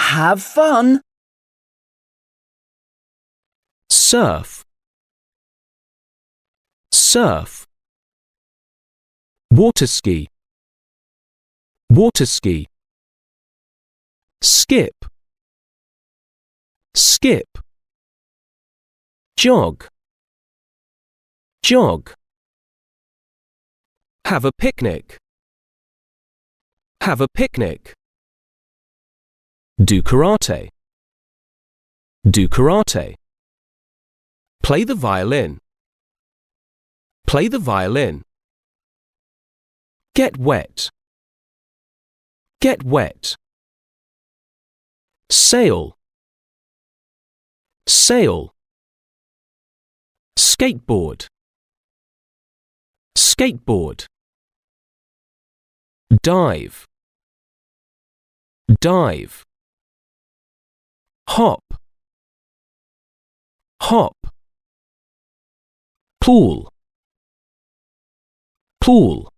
Have fun. Surf. Surf. Water ski. Water ski. Skip. Skip. Jog. Jog. Have a picnic. Have a picnic. Do karate. Do karate. Play the violin. Play the violin. Get wet. Get wet. Sail. Sail. Skateboard. Skateboard. Dive. Dive. Hop. Hop. Pool. Pool.